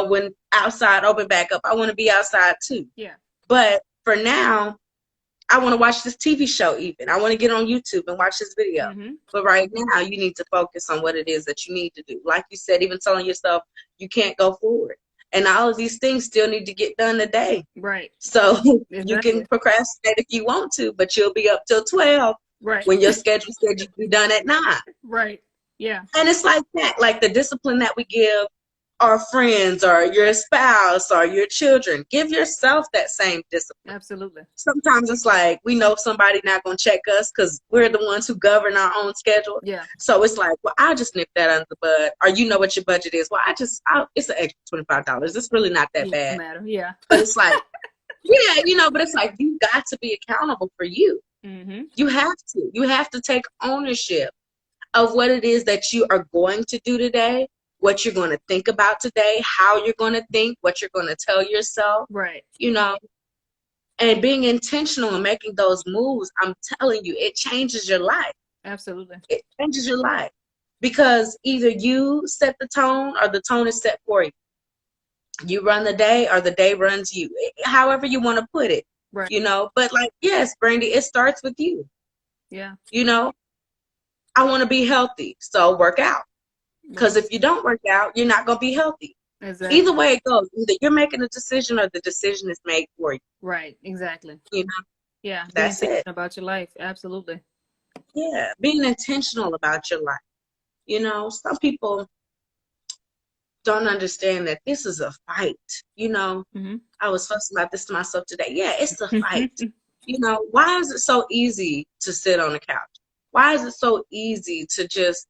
when outside open back up, I want to be outside too. Yeah. But for now, I want to watch this TV show even. I want to get on YouTube and watch this video. Mm-hmm. But right now, you need to focus on what it is that you need to do. Like you said, even telling yourself you can't go forward. And all of these things still need to get done today. Right. So Exactly. you can procrastinate if you want to, but you'll be up till 12 right. when your schedule said you'd be done at 9. Right. Yeah. And it's like that, like the discipline that we give our friends or your spouse or your children. Give yourself that same discipline. Absolutely. Sometimes it's like we know somebody not going to check us because we're the ones who govern our own schedule. Yeah. So it's like, well, I'll just nip that under the bud. Or you know what your budget is. Well, it's an extra $25. It's really not that bad. Matter. Yeah. But it's like, yeah, but it's like you got to be accountable for you. Mm-hmm. You have to. You have to take ownership of what it is that you are going to do today, what you're going to think about today, how you're going to think, what you're going to tell yourself, Right. you know, and being intentional and making those moves. I'm telling you, it changes your life. Absolutely. It changes your life because either you set the tone or the tone is set for you. You run the day or the day runs you, however you want to put it, Right. but like, yes, Brandy, it starts with you. Yeah. you know I want to be healthy, so work out, because Right. if you don't work out, you're not going to be healthy. Either Exactly. way it goes, either you're making a decision or the decision is made for you. Right. Exactly. you know Yeah. Being that's thinking it. about your life. Absolutely. Yeah, being intentional about your life. Some people don't understand that this is a fight. you know Mm-hmm. I was fussing about this to myself today. Yeah, it's a fight. Why is it so easy to sit on the couch? Why is it so easy to just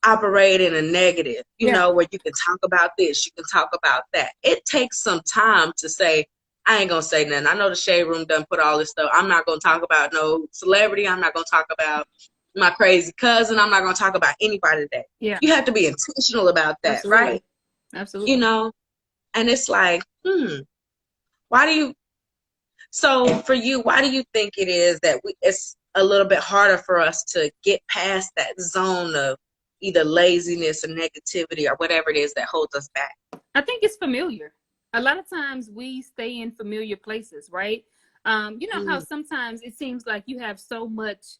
operate in a negative, Yeah. where you can talk about this, you can talk about that? It takes some time to say, I ain't gonna say nothing. I know the shade room done put all this stuff. I'm not gonna talk about no celebrity. I'm not gonna talk about my crazy cousin. I'm not gonna talk about anybody today. Yeah. You have to be intentional about that, Absolutely. right? You Absolutely. know, and it's like, why do you so for you, why do you think it is that it's a little bit harder for us to get past that zone of either laziness or negativity or whatever it is that holds us back? I think it's familiar. A lot of times we stay in familiar places, right? You know how Mm, sometimes it seems like you have so much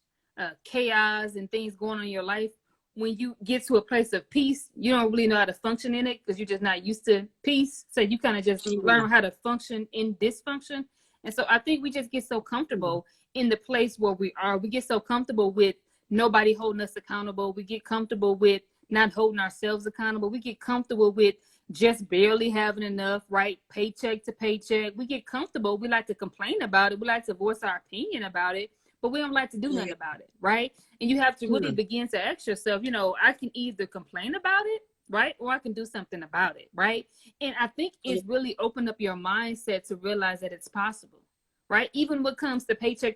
chaos and things going on in your life. When you get to a place of peace, you don't really know how to function in it because you're just not used to peace. So you kind of just mm, learn how to function in dysfunction. And so I think we just get so mm. comfortable in the place where we are. We get so comfortable with nobody holding us accountable. We get comfortable with not holding ourselves accountable. We get comfortable with just barely having enough, right? Paycheck to paycheck. We get comfortable. We like to complain about it. We like to voice our opinion about it, but we don't like to do Yeah. nothing about it, right? And you have to really Mm, begin to ask yourself, I can either complain about it, right? Or I can do something about it, right? And I think yeah. it's really opened up your mindset to realize that it's possible, right? Even when it comes to paycheck,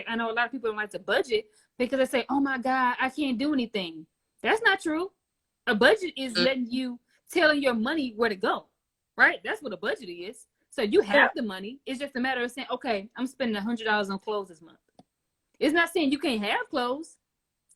I know a lot of people don't like to budget because they say, oh my God, I can't do anything. That's not true. A budget is Mm, letting you telling your money where to go, right? That's what a budget is. So you yeah. have the money. It's just a matter of saying, okay, I'm spending $100 on clothes this month. It's not saying you can't have clothes.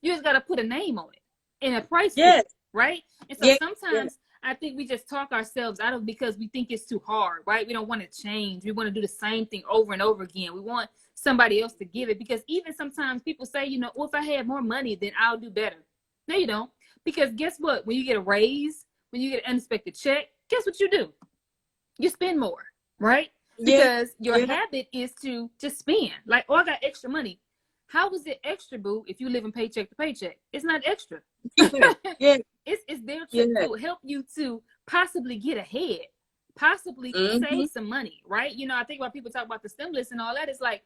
You just got to put a name on it and a price to Yes. it, right? And so Yeah. Yeah. sometimes I think we just talk ourselves out of because we think it's too hard, right? We don't want to change. We want to do the same thing over and over again. We want somebody else to give it because even sometimes people say, well, if I had more money, then I'll do better. No, you don't. Because guess what? When you get a raise, when you get an unexpected check, guess what you do? You spend more, right? Yeah. Because your Yeah. habit is to just spend. Like, oh, I got extra money. How is it extra, boo, if you live in paycheck to paycheck? It's not extra. Yeah. Yeah. It's there Yeah. to help you to possibly get ahead, possibly Mm-hmm. save some money, right? I think when people talk about the stimulus and all that, it's like,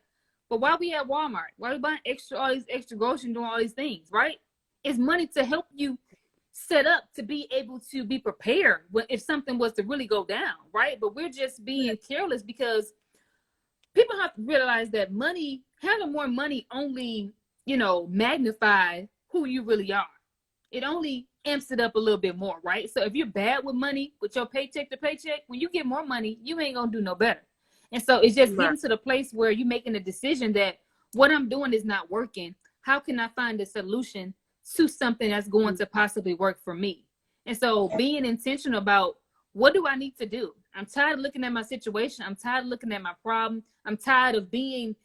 but why we at Walmart? Why we buying all these extra groceries and doing all these things, right? It's money to help you set up to be able to be prepared if something was to really go down, right? But we're just being careless because people have to realize that having more money only, magnify who you really are. It only amps it up a little bit more, right? So if you're bad with money, with your paycheck to paycheck, when you get more money, you ain't gonna do no better. And so it's just Right. getting to the place where you're making a decision that what I'm doing is not working. How can I find a solution to something that's going to possibly work for me? And so being intentional about what do I need to do? I'm tired of looking at my situation. I'm tired of looking at my problem. I'm tired of being,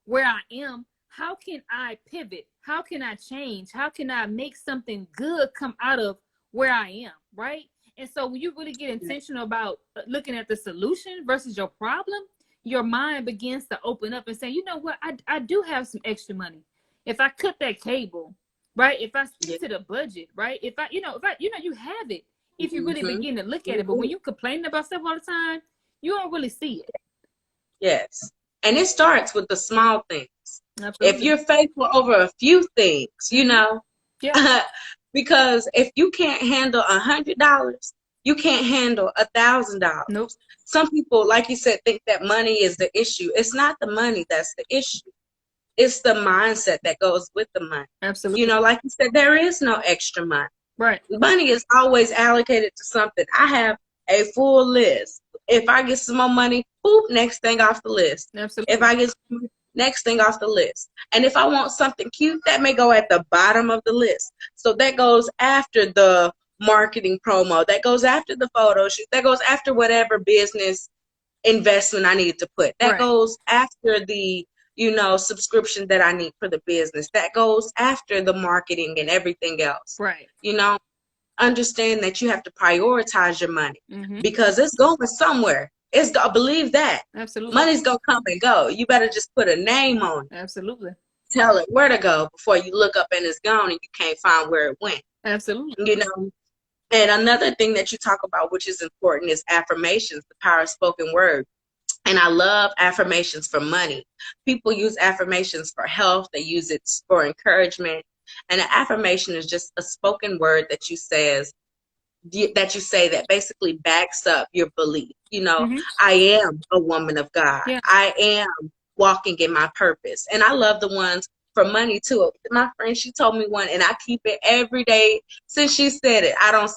where I am. How can I pivot? How can I change? How can I make something good come out of where I am? Right. And so when you really get intentional about looking at the solution versus your problem, your mind begins to open up and say, you know what? I do have some extra money. If I cut that cable, right? If I Yeah. stick to the budget, right? You have it if you really Mm-hmm. begin to look at You it. But when do. you complain about stuff all the time, you don't really see it. Yes. And it starts with the small things. If Absolutely. you're faithful over a few things, Mm-hmm. Yeah. because if you can't handle $100, you can't handle Nope. $1,000. Some people, like you said, think that money is the issue. It's not the money that's the issue. It's the mindset that goes with the money. You Absolutely. know, like you said, there is no extra money. Right. Money is always allocated to something. I have a full list. If I get some more money, boop, next thing off the list. If Absolutely. I get some, next thing off the list. And if I want something cute, that may go at the bottom of the list. So that goes after the marketing promo. That goes after the photo shoot. That goes after whatever business investment I need to put. That Right. goes after the, you know, subscription that I need for the business. That goes after the marketing and everything else. Right. You know, understand that you have to prioritize your money Mm-hmm. because it's going somewhere. It's gonna believe that Absolutely. money's gonna come and go. You better just put a name on it. Absolutely. Tell it where to go before you look up and it's gone and you can't find where it went. Absolutely. You know. And another thing that you talk about, which is important, is affirmations, the power of spoken word. And I love affirmations for money. People use affirmations for health. They use it for encouragement. And an affirmation is just a spoken word that you say that basically backs up your belief. You know, Mm-hmm. I am a woman of God. Yeah. I am walking in my purpose. And I love the ones for money too. My friend, she told me one, and I keep it every day since she said it. I don't.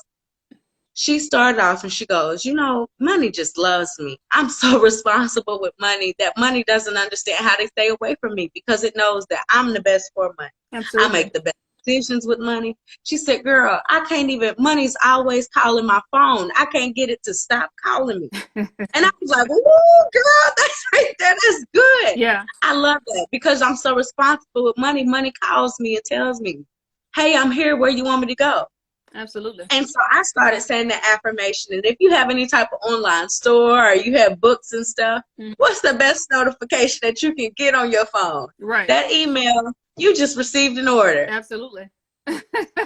She started off and she goes, you know, money just loves me. I'm so responsible with money that money doesn't understand how to stay away from me because it knows that I'm the best for money. I Absolutely. make the best decisions with money. She said, girl, I can't even, money's always calling my phone. I can't get it to stop calling me. And I was like, oh, girl, that's right there. That's good. Yeah. I love that because I'm so responsible with money. Money calls me and tells me, hey, I'm here. Where you want me to go? Absolutely. And so I started saying the affirmation. And if you have any type of online store or you have books and stuff, Mm-hmm. what's the best notification that you can get on your phone? Right. That email, you just received an order. Absolutely.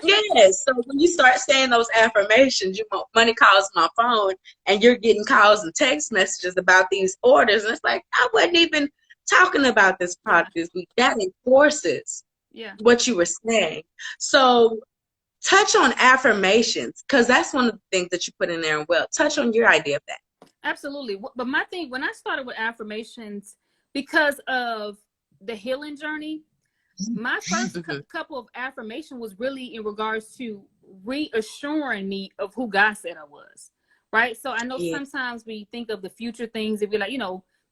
Yes. So when you start saying those affirmations, you want money calls my phone and you're getting calls and text messages about these orders. And it's like, I wasn't even talking about this Yeah. product this week. That enforces Yeah. what you were saying. So touch on affirmations because that's one of the things that you put in there. And well, touch on your idea of that. Absolutely. But my thing, when I started with affirmations, because of the healing journey, my first Mm-hmm. couple of affirmation was really in regards to reassuring me of who God said I was. Right. So I know Yeah. sometimes when you think of the future things, if you're like,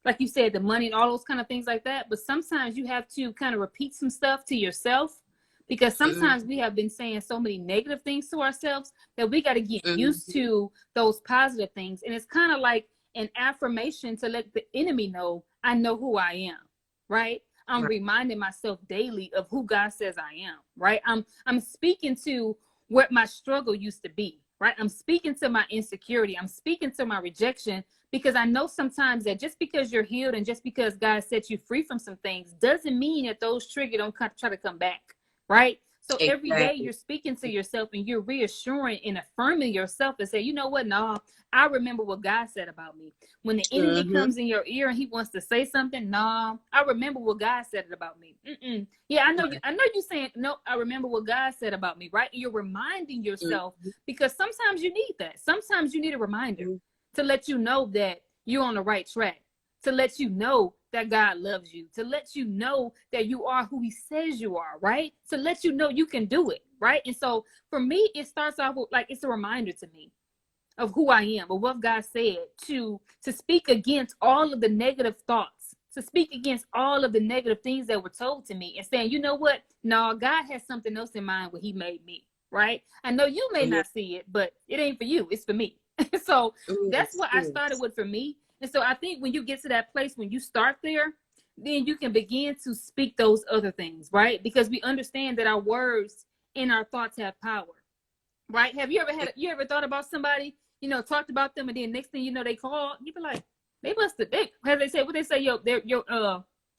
like you said, the money and all those kind of things like that. But sometimes you have to kind of repeat some stuff to yourself because sometimes we have been saying so many negative things to ourselves that we got to get used Mm-hmm. to those positive things. And it's kind of like an affirmation to let the enemy know I know who I am. Right. I'm Right. reminding myself daily of who God says I am, right? I'm speaking to what my struggle used to be, right? I'm speaking to my insecurity. I'm speaking to my rejection because I know sometimes that just because you're healed and just because God set you free from some things doesn't mean that those triggers don't try to come back, right? So every day Exactly. you're speaking to yourself and you're reassuring and affirming yourself and say, you know what? No, I remember what God said about me. When the enemy Mm-hmm. comes in your ear and he wants to say something, no, I remember what God said about me. Mm-mm. Yeah, I know you. Right. I know you saying no. I remember what God said about me, right? You're reminding yourself Mm-hmm. because sometimes you need that. Sometimes you need a reminder to let you know that you're on the right track, to let you know that God loves you, to let you know that you are who He says you are, right? To let you know you can do it, right? And so for me, it starts off with like it's a reminder to me of who I am, of what God said, to speak against all of the negative thoughts, to speak against all of the negative things that were told to me, and saying, you know what? No, God has something else in mind when He made me, right? I know you may Yeah. not see it, but it ain't for you, it's for me. So that's Yes. what I started Yes. with for me. And so I think when you get to that place, when you start there, then you can begin to speak those other things, right? Because we understand that our words and our thoughts have power, right? Have you ever thought about somebody, talked about them, and then next thing you know, they call, you be like, they must have, as they say, what they say, your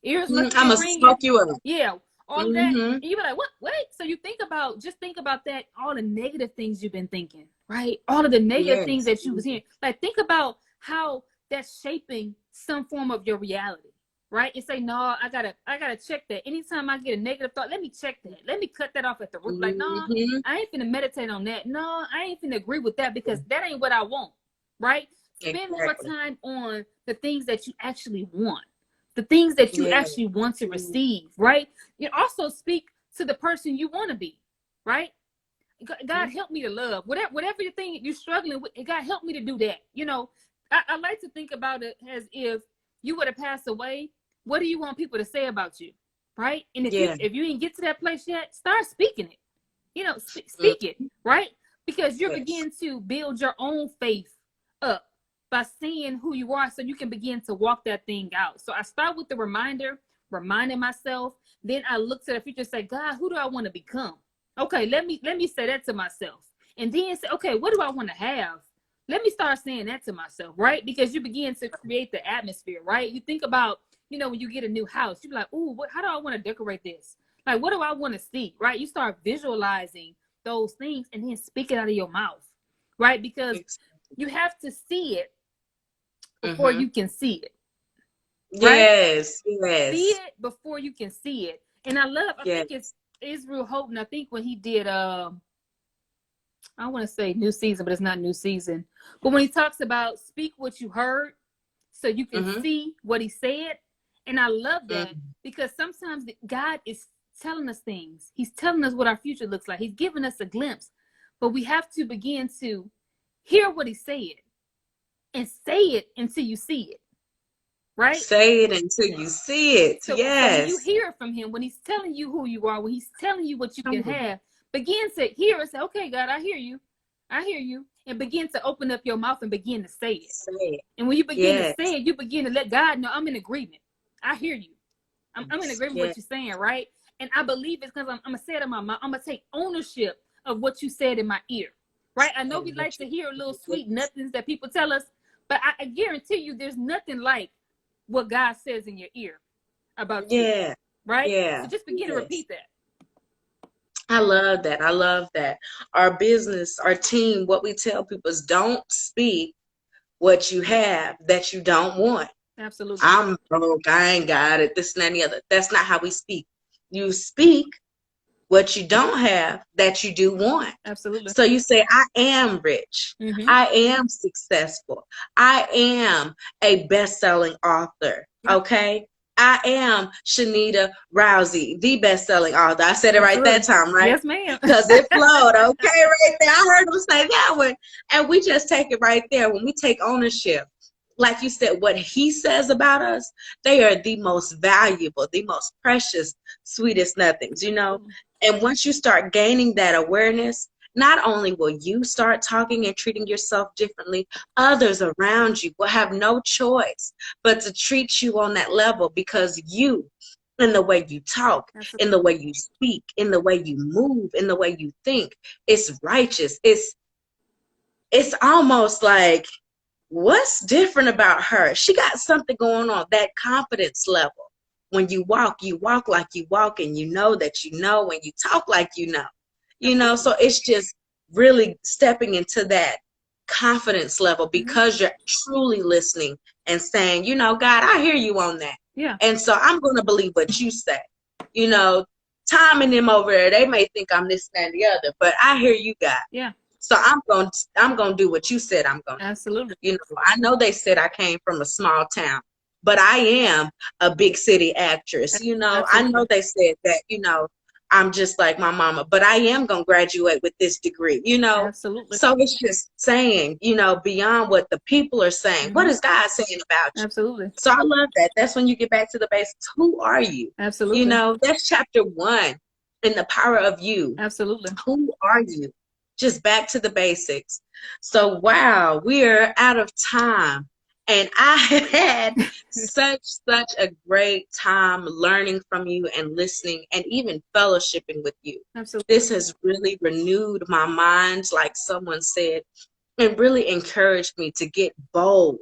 ears must have I'm been gonna ringing. smoke you up. Yeah, all of that. Mm-hmm. And you be like, what? Wait. So you think about that, all the negative things you've been thinking, right? All of the negative things Yes. that you was hearing. Like, think about how that's shaping some form of your reality, right? And say, no, I gotta check that. Anytime I get a negative thought, let me check that. Let me cut that off at the root. Like, no, Mm-hmm. I ain't finna meditate on that. No, I ain't finna agree with that because that ain't what I want, right? Spend more Exactly. time on the things that you actually want. the things that you Yeah. actually want to receive, right? You also speak to the person you want to be, right? God help me to love whatever the thing you're struggling with. God help me to do that. I like to think about it as if you were to pass away. What do you want people to say about you, right? And if you Yeah. if you didn't get to that place yet, start speaking it. Mm, Speak it, right? Because you're yes. beginning to build your own faith up by seeing who you are, so you can begin to walk that thing out. So I start with the reminder, reminding myself. Then I look to the future, say, God, who do I want to become? Okay, let me say that to myself. And then say, okay, what do I want to have? Let me start saying that to myself, right? Because you begin to create the atmosphere, right? You think about, when you get a new house, you're like, ooh, how do I want to decorate this? Like, what do I want to see, right? You start visualizing those things and then speak it out of your mouth, right? Because you have to see it before Mm-hmm. you can see it, right? Yes. See Yes. it before you can see it. And I think it's Yes. Israel Houghton. I think when he did, I want to say New Season, but it's not New Season. But when he talks about speak what you heard so you can Mm-hmm. see what he said. And I love that, Mm-hmm. because sometimes God is telling us things. He's telling us what our future looks like. He's giving us a glimpse. But we have to begin to hear what he said and say it until you see it, right? Say it until you see it. So when you Yes. hear from him, when he's telling you who you are, when he's telling you what you Come can on. have, begin to hear and say, okay, God, I hear you. I hear you. And begin to open up your mouth and begin to say it. Say it. And when you begin to Yes. say it, you begin to let God know, I'm in agreement. I hear you. I'm in Yes. agreement with Yes. what you're saying, right? And I believe it's because I'm going to say it in my mouth. I'm going to take ownership of what you said in my ear, right? I know we And like what to you hear little sweet yes. nothings that people tell us, but I guarantee you there's nothing like what God says in your ear about you, Yeah. right? So Yeah. just begin to Yes. repeat that. I love that. I love that. Our business, our team, what we tell people is don't speak what you have that you don't want. Absolutely. I'm broke. I ain't got it. This and that and the other. That's not how we speak. You speak what you don't have that you do want. Absolutely. So you say, I am rich. Mm-hmm. I am successful. I am a best-selling author. Yeah, Okay. I am Shanita Rousey, the best-selling author. I said it right that absolutely. time, right? Yes, ma'am. Because it flowed. Okay, right there. I heard him say that one. And we just take it right there. When we take ownership, like you said, what he says about us, they are the most valuable, the most precious, sweetest nothings, Absolutely. and once you start gaining that awareness, not only will you start talking and treating yourself differently, others around you will have no choice but to treat you on that level, because you, in the way you talk, in the Absolutely. way you speak, in the way you move, in the way you think, it's righteous. It's almost like, what's different about her? She got something going on, that confidence level. When you walk like you walk, and you know that you know, and you talk like you know. Absolutely. So it's just really stepping into that confidence level, Mm-hmm. because you're truly listening and saying, God, I hear you on that. Yeah. And so I'm going to believe what you say. You know, Tom and them over there, they may think I'm this, that, and the other, but I hear you, God. Yeah. So I'm gonna do what you said I'm gonna do. Absolutely. I know they said I came from a small town, but I am a big city actress. I know Absolutely. they said that, I'm just like my mama, but I am gonna graduate with this degree. Absolutely. So it's just saying, beyond what the people are saying, what Mm-hmm. is God saying about you? Absolutely. So I love that. That's when you get back to the basics. Who are you? Absolutely. That's chapter 1 in the power of you. Absolutely. Who are you? Just back to the basics. So, wow, we are out of time. And I had such a great time learning from you and listening and even fellowshipping with you. Absolutely. This has really renewed my mind, like someone said, and really encouraged me to get bold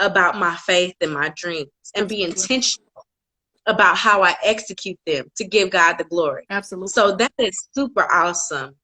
about my faith and my dreams and be Absolutely. intentional about how I execute them to give God the glory. Absolutely. So that is super awesome.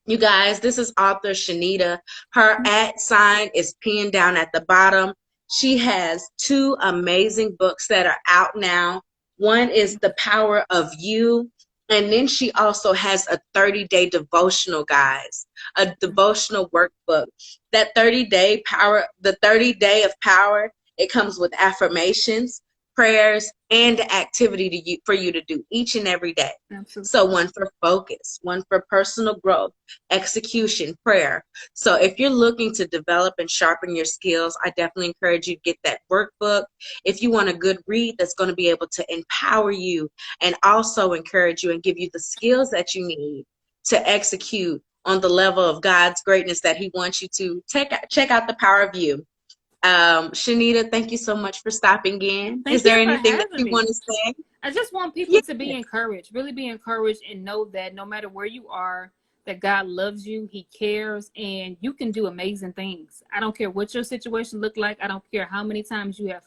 You guys, this is author Shanita. Her @ sign is pinned down at the bottom. She has 2 amazing books that are out now. One is The Power of You, and then she also has a 30-day devotional, guys, a devotional workbook. That 30-day power, the 30 day of power, it comes with affirmations, prayers, and activity for you to do each and every day. Absolutely. So one for focus, one for personal growth, execution, prayer. So if you're looking to develop and sharpen your skills, I definitely encourage you to get that workbook. If you want a good read that's going to be able to empower you and also encourage you and give you the skills that you need to execute on the level of God's greatness that He wants you to, check out The Power of You. Shanita, thank you so much for stopping in. Is Thank there you for anything that having you me. want to say? I just want people to be Yes. encouraged, really be encouraged, and know that no matter where you are, that God loves you, He cares, and you can do amazing things. I don't care what your situation look like. I don't care how many times you have,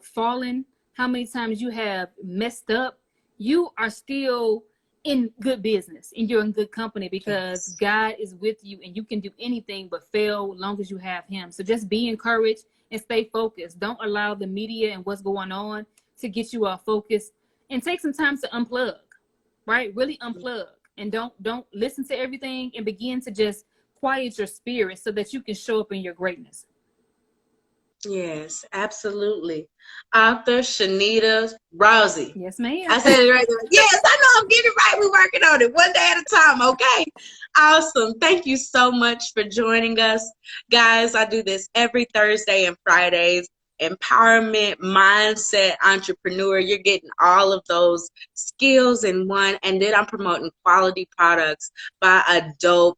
fallen, how many times you have messed up. You are still in good business and you're in good company because Yes. God is with you and you can do anything but fail as long as you have Him. So just be encouraged and stay focused. Don't allow the media and what's going on to get you off focus, and take some time to unplug, right? Really unplug, and don't listen to everything, and begin to just quiet your spirit so that you can show up in your greatness. Yes, absolutely. Author Shanita Rousey. Yes, ma'am. I said it right there. Yes, I know I'm getting it right. We're working on it one day at a time, okay? Awesome. Thank you so much for joining us. Guys, I do this every Thursday and Fridays. Empowerment, mindset, entrepreneur. You're getting all of those skills in one. And then I'm promoting quality products by a dope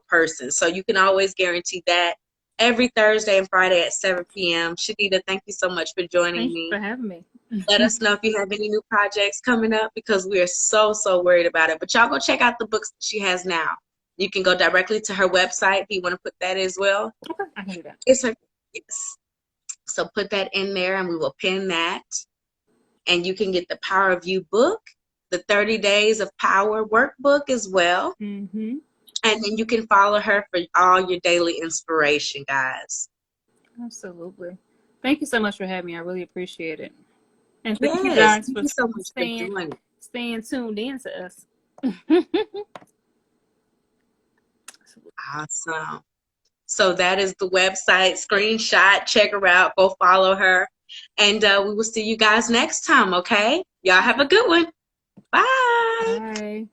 person. So you can always guarantee that every Thursday and Friday at 7 p.m. Shanita, thank you so much for joining Thank you me. for having me. Let us know if you have any new projects coming up because we are so worried about it. But y'all go check out the books that she has now. You can go directly to her website if you want to put that as well. Okay, I can do that. It's her, yes. So put that in there and we will pin that. And you can get the Power of You book, the 30 Days of Power workbook as well. Mm-hmm. And then you can follow her for all your daily inspiration, guys. Absolutely. Thank you so much for having me. I really appreciate it. And thank you Yes, guys thank for you so much for staying joining. staying tuned in to us. Awesome. So that is the website. Screenshot, check her out, go follow her. And we will see you guys next time, okay? Y'all have a good one. Bye. Bye.